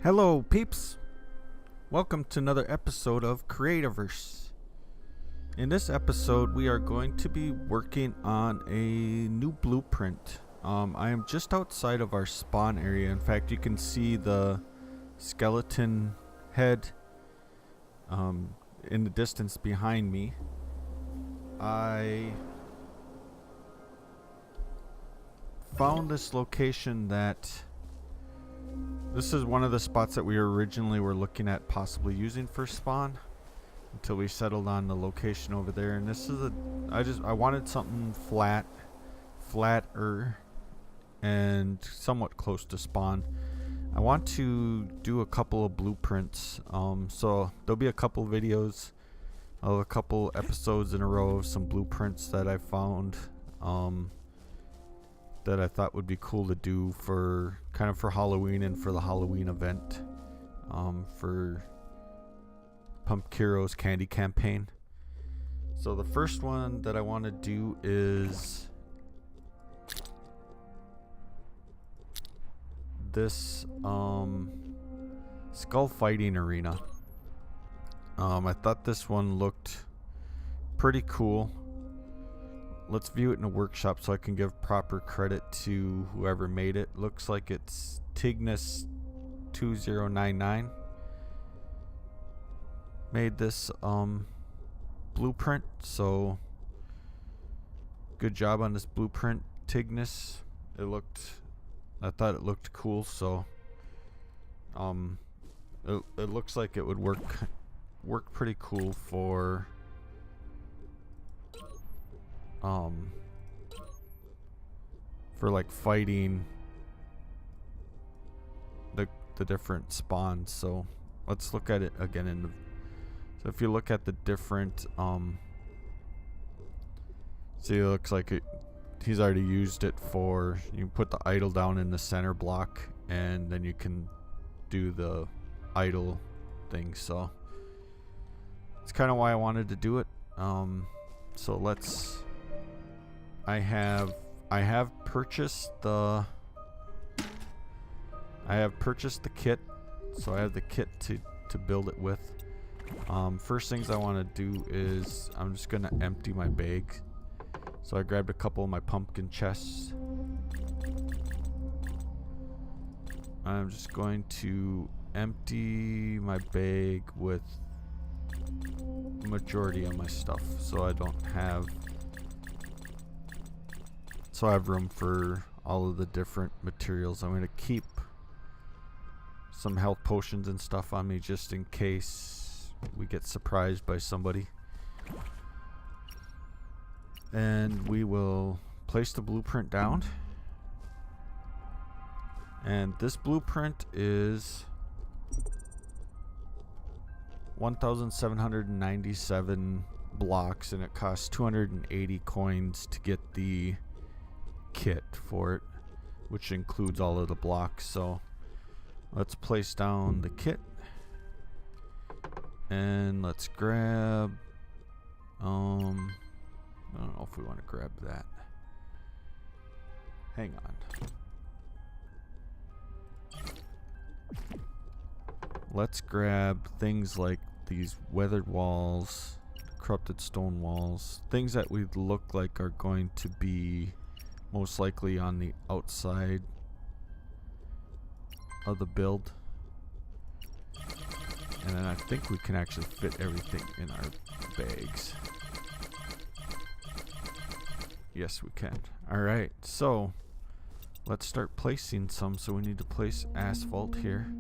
Hello peeps, welcome to another episode of Creativerse. In this episode we are going to be working on a new blueprint. I am just outside of our spawn area. In fact, you can see the skeleton head in the distance behind me. I found this location that this is one of the spots that we originally were looking at possibly using for spawn until we settled on the location over there. And this is I wanted something flatter and somewhat close to spawn. I want to do a couple of blueprints, so there'll be a couple videos of a couple episodes in a row of some blueprints that I found that I thought would be cool to do for kind of for Halloween and for the Halloween event, for Pumpkiro's candy campaign. So the first one that I want to do is this skull fighting arena. I thought this one looked pretty cool. Let's view it in a workshop so I can give proper credit to whoever made it. Looks like it's Tignis2099 made this blueprint, so good job on this blueprint, Tignis. I thought it looked cool, so it looks like it would work pretty cool for like fighting the different spawns. So let's look at it again so if you look at the different see, it looks like he's already used it for, you can put the idol down in the center block and then you can do the idol thing. So it's kind of why I wanted to do it. So I have purchased the kit, so I have the kit to build it with. First things I want to do is I'm just gonna empty my bag. So I grabbed a couple of my pumpkin chests. I'm just going to empty my bag with the majority of my stuff, so I have room for all of the different materials. I'm going to keep some health potions and stuff on me just in case we get surprised by somebody. And we will place the blueprint down. And this blueprint is 1,797 blocks, and it costs 280 coins to get the kit for it, which includes all of the blocks. So let's place down the kit and let's grab I don't know if we want to grab that. Hang on. Let's grab things like these weathered walls, corrupted stone walls, things that we look like are going to be most likely on the outside of the build. And then I think we can actually fit everything in our bags. Yes, we can. Alright, so let's start placing some. So we need to place asphalt here.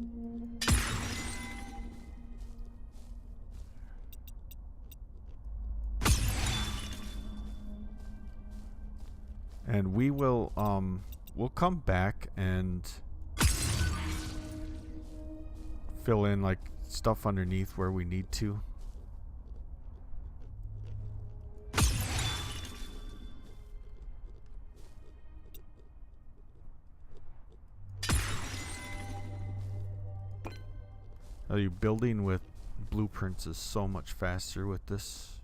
And we will we'll come back and fill in like stuff underneath where we need to. Building with blueprints is so much faster with this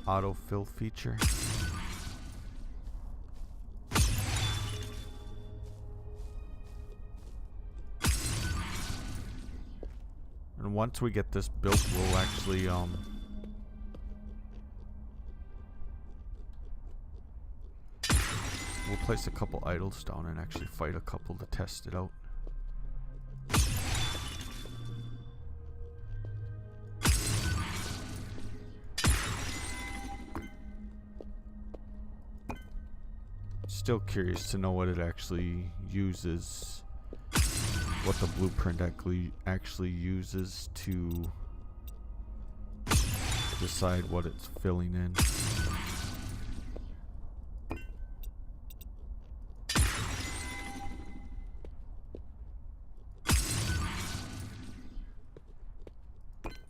autofill feature. then once we get this built, we'll actually we'll place a couple idols down and actually fight a couple to test it out. Still curious to know what it actually uses, what the blueprint actually uses to decide what it's filling in.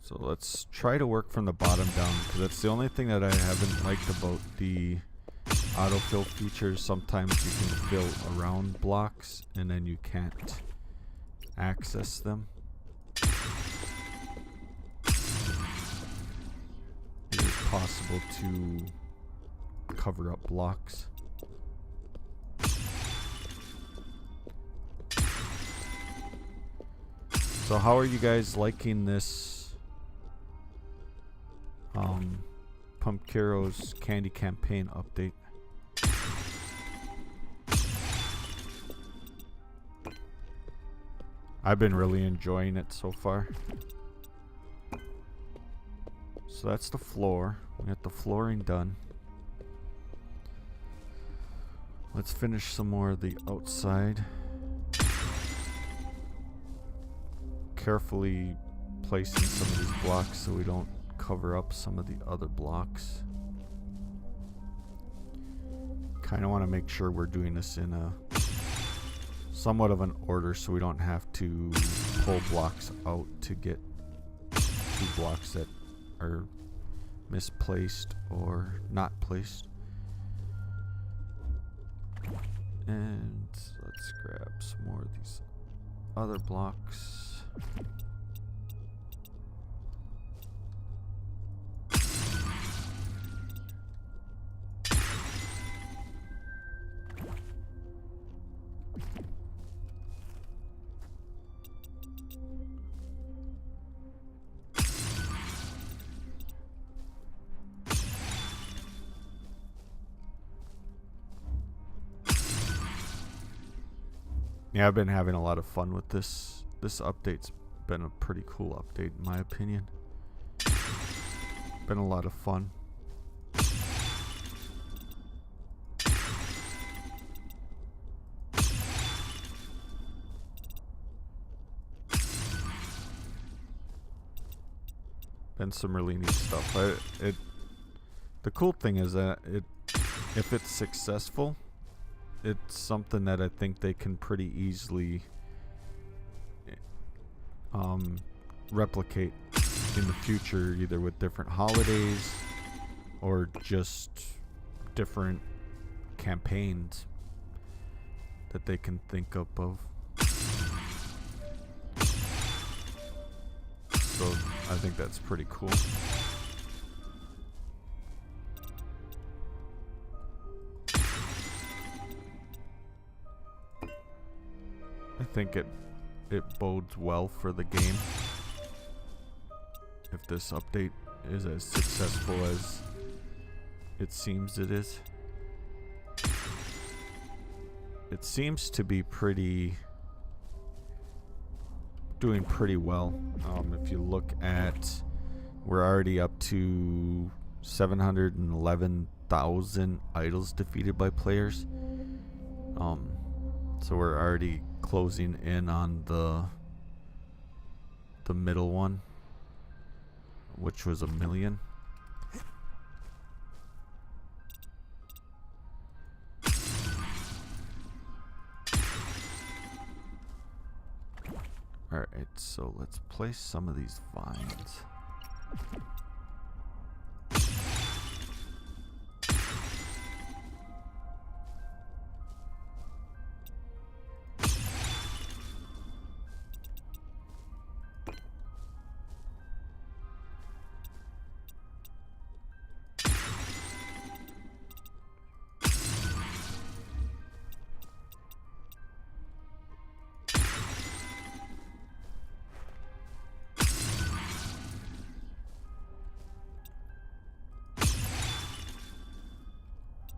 So let's try to work from the bottom down, because that's the only thing that I haven't liked about the autofill features. Sometimes you can fill around blocks and then you can't access them. It is possible to cover up blocks. So how are you guys liking this Pumpkiro's Candy Campaign update? I've been really enjoying it so far. So that's the floor. We got the flooring done. Let's finish some more of the outside. Carefully placing some of these blocks so we don't cover up some of the other blocks. Kind of want to make sure we're doing this in a somewhat of an order so we don't have to pull blocks out to get two blocks that are misplaced or not placed. And let's grab some more of these other blocks. Yeah, I've been having a lot of fun with this. This update's been a pretty cool update in my opinion. Been a lot of fun. Been some really neat stuff. The cool thing is that if it's successful, it's something that I think they can pretty easily replicate in the future, either with different holidays or just different campaigns that they can think up of. So I think that's pretty cool. I think it bodes well for the game if this update is as successful as it seems it is. It seems to be doing pretty well. If you look at, we're already up to 711,000 idols defeated by players. So we're already closing in on the middle one, which was 1 million. Alright, so let's place some of these vines.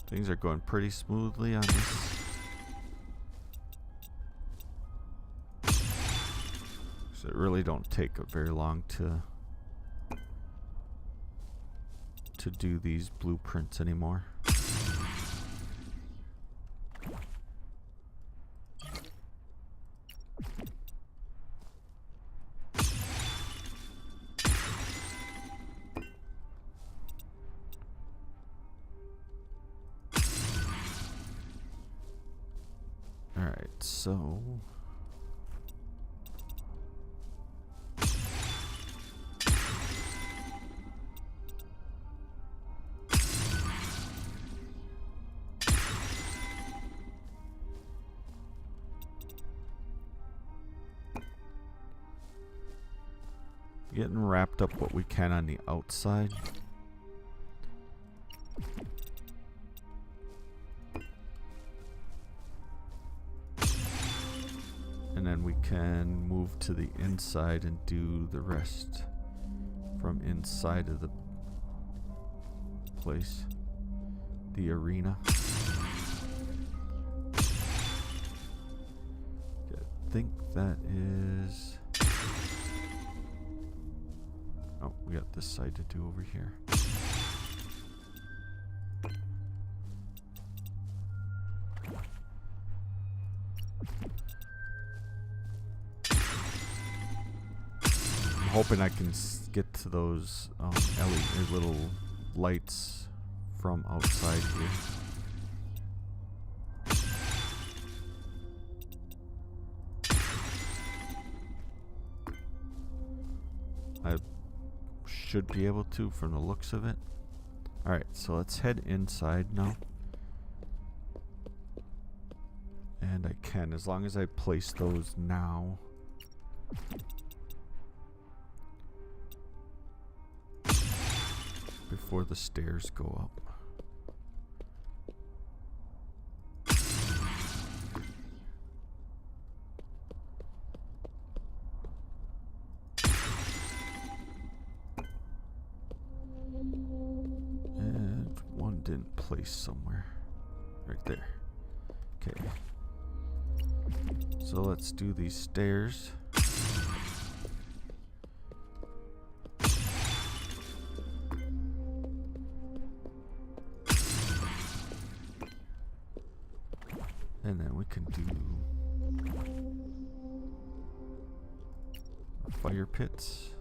Things are going pretty smoothly on this. So it really don't take very long to do these blueprints anymore. Alright, so getting wrapped up what we can on the outside. And then we can move to the inside and do the rest from inside of the place, the arena. I think that is... Oh, we got this side to do over here. I'm hoping I can get to those LED little lights from outside here. I should be able to from the looks of it. Alright, so let's head inside now. And I can, as long as I place those now. Before the stairs go up. And one didn't place somewhere. Right there. Okay. So let's do these stairs. And then we can do fire pits.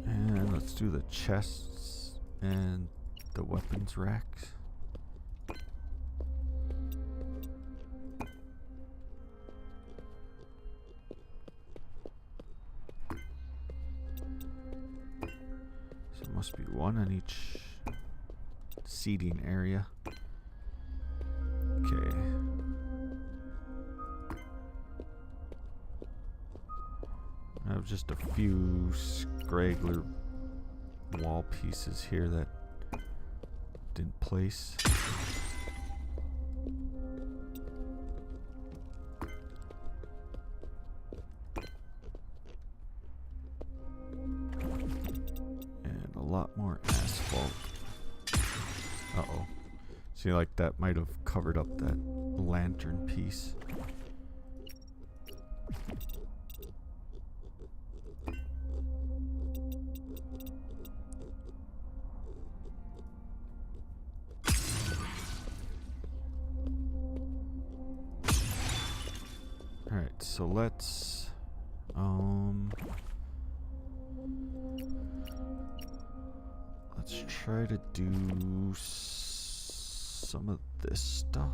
And let's do the chests and the weapons racks. Must be one on each seating area. Okay. I have just a few scraggler wall pieces here that didn't place. Lot more asphalt. Uh-oh. See, like that might have covered up that lantern piece. Alright, so let's let's try to do some of this stuff.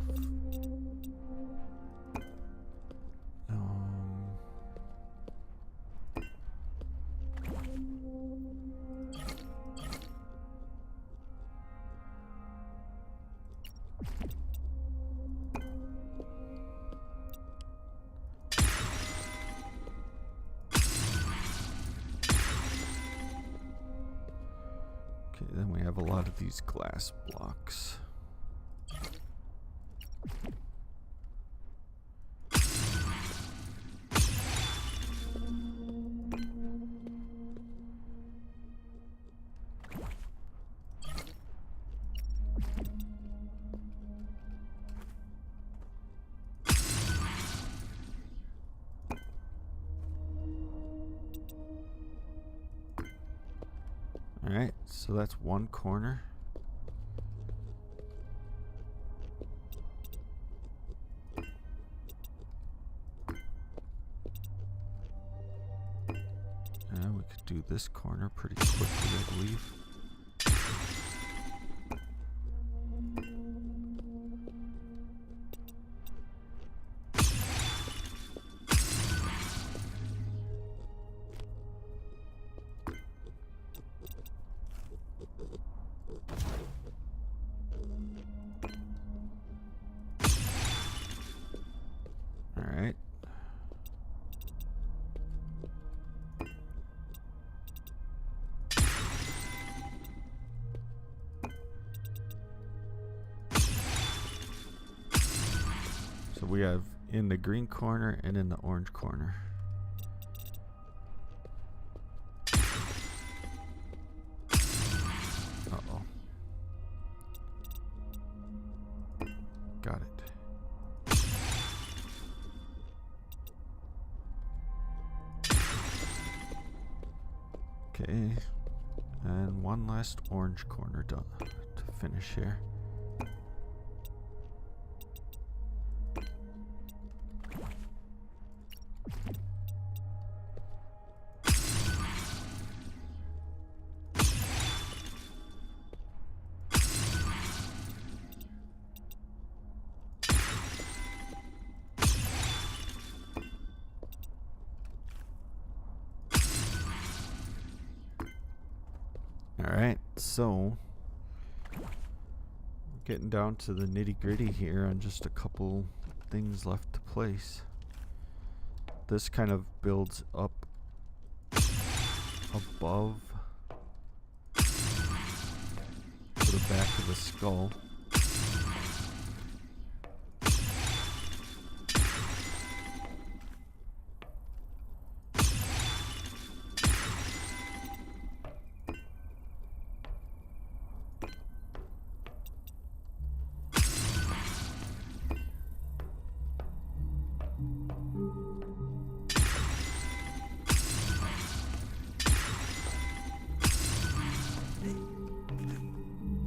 Then we have a lot of these glass blocks. Alright, so that's one corner. And we could do this corner pretty quickly, I believe. Alright. So we have in the green corner and in the orange corner. Uh-oh. Got it. Okay. And one last orange corner done to finish here. Alright, so getting down to the nitty-gritty here on just a couple things left to place. This kind of builds up above to the back of the skull.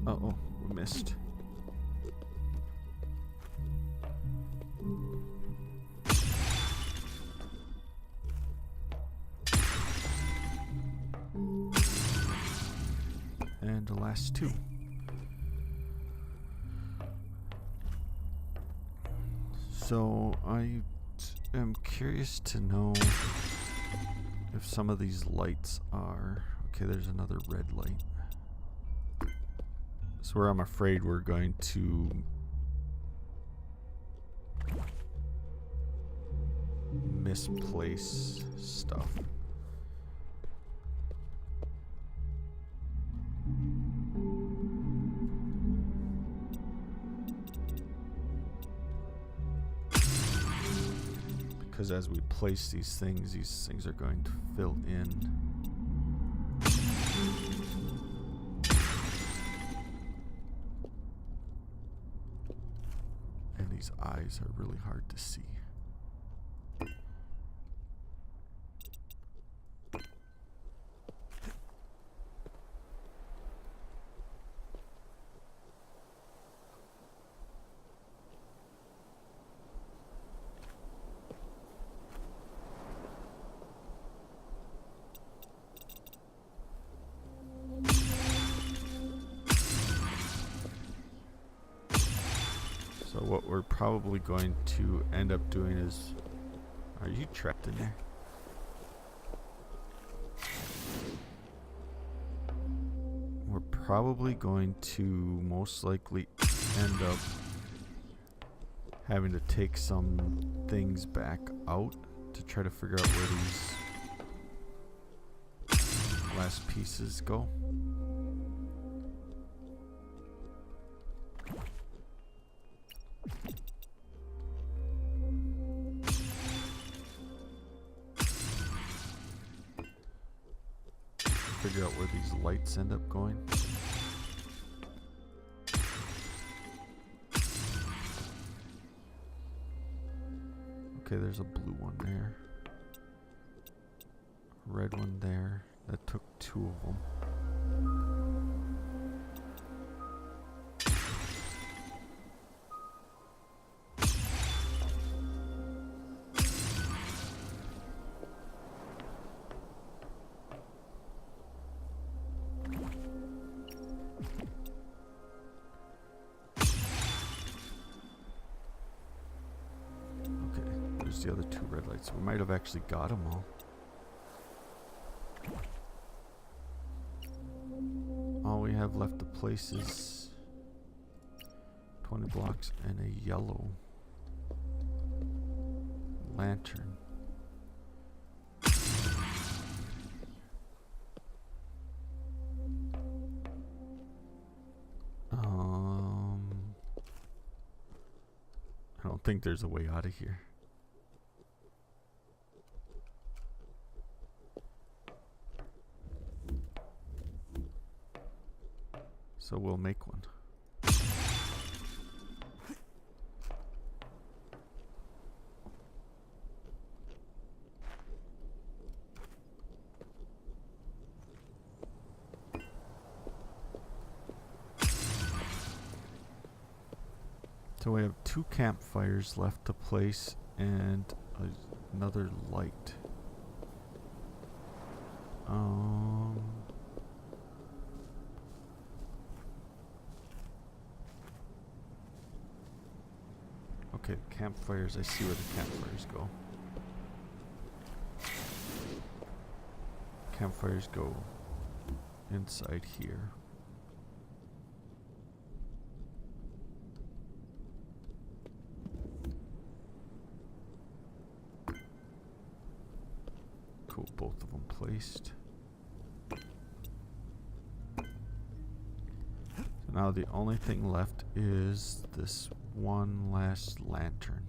Uh-oh, we missed. And the last two. So I am curious to know if some of these lights are... Okay, there's another red light. So where I'm afraid we're going to misplace stuff. Because as we place these things are going to fill in. And these eyes are really hard to see. So what we're probably going to end up doing is... Are you trapped in there? We're probably going to most likely end up having to take some things back out to try to figure out where these last pieces go. Figure out where these lights end up going. Okay, there's a blue one there. A red one there. That took two of them. the other 2 red lights? We might have actually got them all. All we have left to place is 20 blocks and a yellow lantern. I don't think there's a way out of here. So we'll make one. So we have 2 campfires left to place and another light. Okay, campfires. I see where the campfires go. Campfires go inside here. Cool, both of them placed. So now the only thing left is this one last lantern.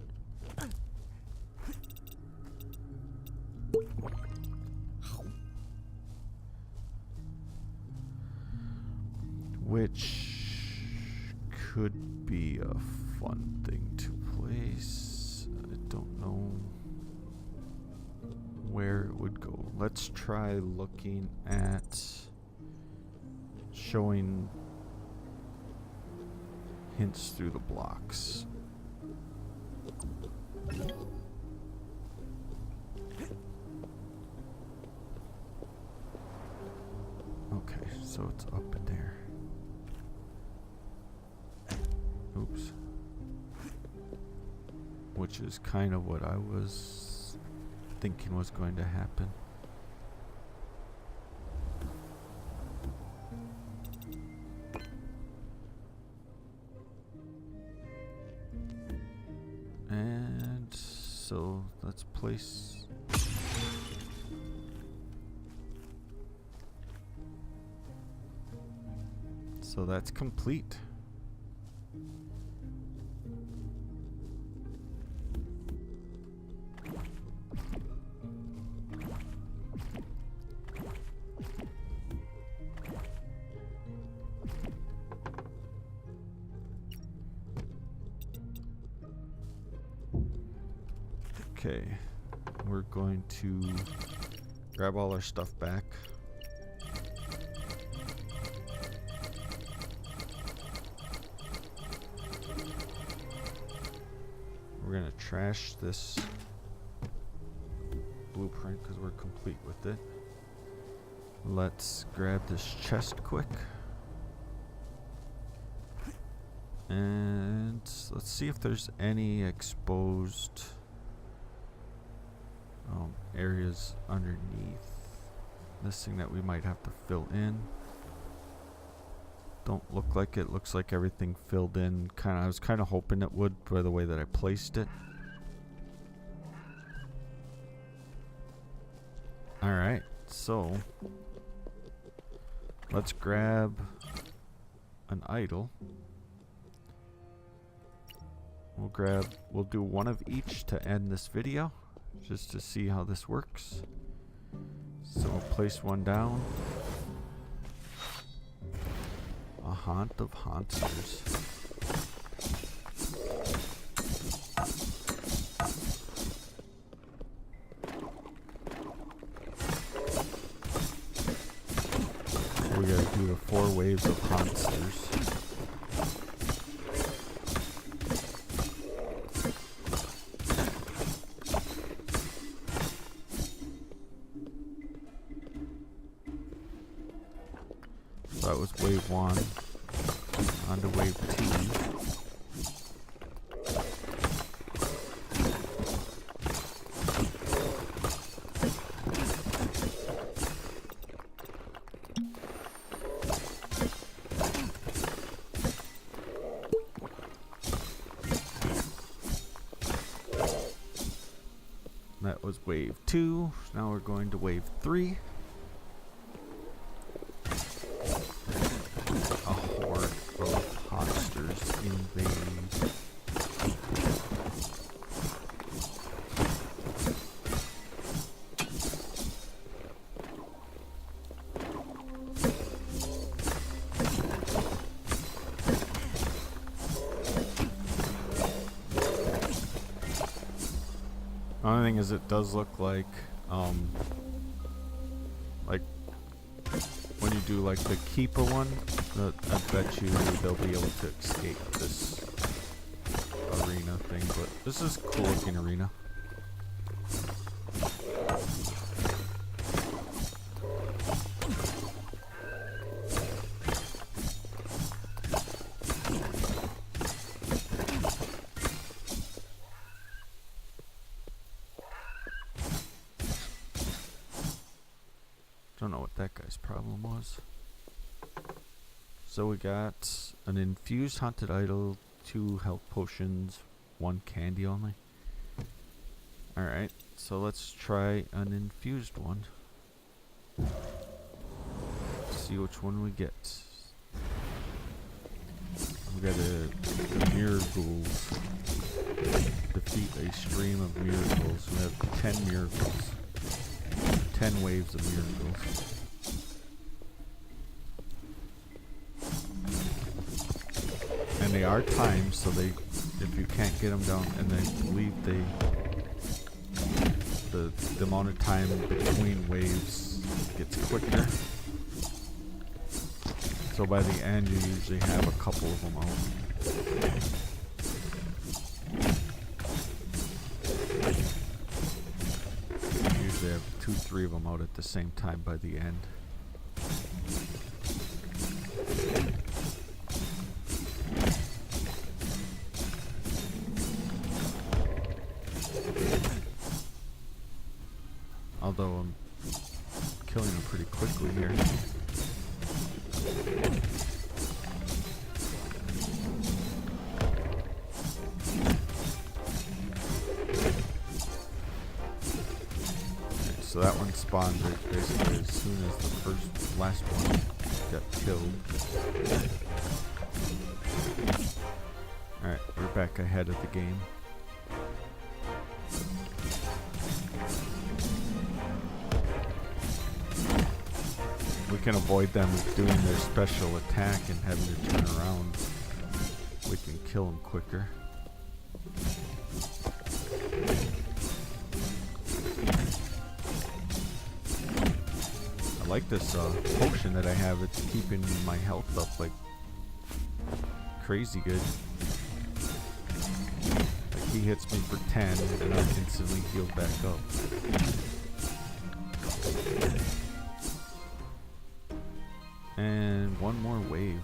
Which could be a fun thing to place. I don't know where it would go. Let's try looking at showing hints through the blocks. Okay, so it's up in there. Oops. Which is kind of what I was thinking was going to happen. And so let's place so that's complete. Okay, we're going to grab all our stuff back. We're gonna trash this blueprint because we're complete with it. Let's grab this chest quick. And let's see if there's any exposed areas underneath this thing that we might have to fill in. Don't look like it. Looks like everything filled in. I was kind of hoping it would by the way that I placed it. Alright, so let's grab an idol. We'll do one of each to end this video, just to see how this works. So we'll place one down. A haunt of hauntsters. So we gotta do the 4 waves of hauntsters. That was wave 1. On to wave 2. wave 2. Now we're going to wave 3. A horde of monsters invade. The only thing is, it does look like when you do like the keeper one, I bet you they'll be able to escape this arena thing. But this is a cool looking arena. Don't know what that guy's problem was. So we got an infused haunted idol, 2 health potions, 1 candy only. Alright, so let's try an infused one. See which one we get. We got a mirror ghouls. Defeat a stream of miracles. We have 10 miracles. 10 waves of miracles. And they are timed, so they, if you can't get them down, and I believe the amount of time between waves gets quicker. So by the end, you usually have a couple of them out. Usually have 2-3 of them out at the same time by the end. Although I'm killing them pretty quickly here. So that one spawned basically as soon as the last one got killed. Alright, we're back ahead of the game. We can avoid them doing their special attack and having to turn around. We can kill them quicker. I like this potion that I have. It's keeping my health up like crazy good. Like he hits me for 10 and I instantly heal back up. And one more wave.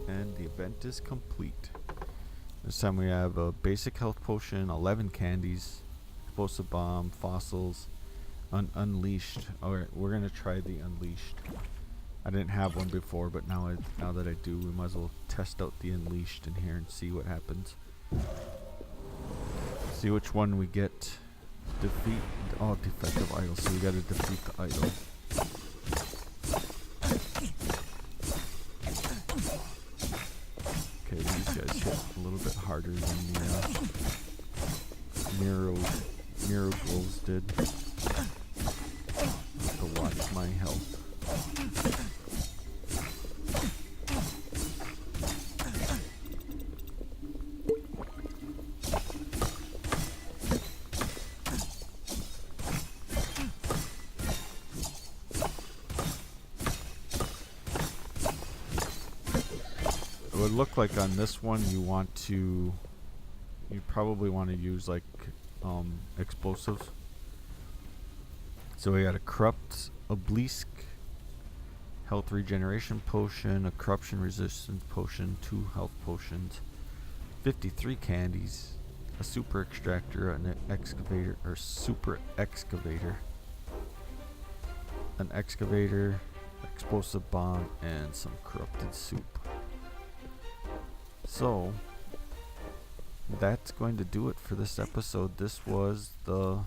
And the event is complete. This time we have a basic health potion, 11 candies, explosive bomb, fossils, unleashed. Alright, we're gonna try the unleashed. I didn't have one before, but now that I do, we might as well test out the unleashed in here and see what happens. See which one we get. Defeat. Oh, defective idol. So we gotta defeat the idol. Okay, these guys hit a little bit harder than the mirror ghouls did. Have to watch my health. It would look like on this one you probably want to use like explosives. So we got a corrupt obelisk, health regeneration potion, a corruption resistance potion, 2 health potions, 53 candies, a super extractor, an excavator, or super excavator, an excavator, explosive bomb, and some corrupted soup. So that's going to do it for this episode. This was the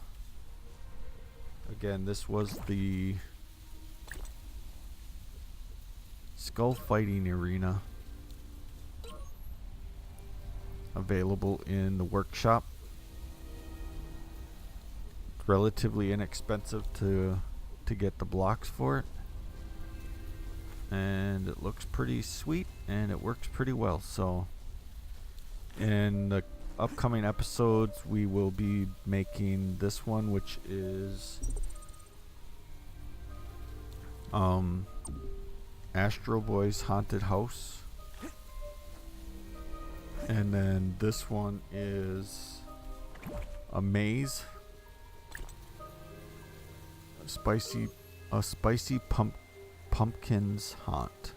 skull fighting arena, available in the workshop. Relatively inexpensive to get the blocks for it, and it looks pretty sweet and it works pretty well. So in the upcoming episodes we will be making this one, which is Astro Boy's haunted house, and then this one is a maze, a spicy pumpkins haunt.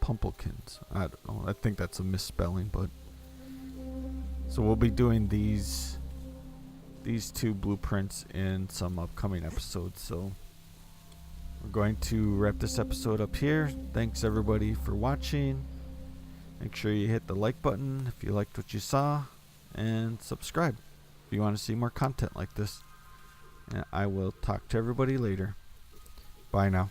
Pumpkins. I don't know. I think that's a misspelling, but so we'll be doing these two blueprints in some upcoming episodes. So we're going to wrap this episode up here. Thanks everybody for watching. Make sure you hit the like button if you liked what you saw, and subscribe if you want to see more content like this. And I will talk to everybody later. Bye now.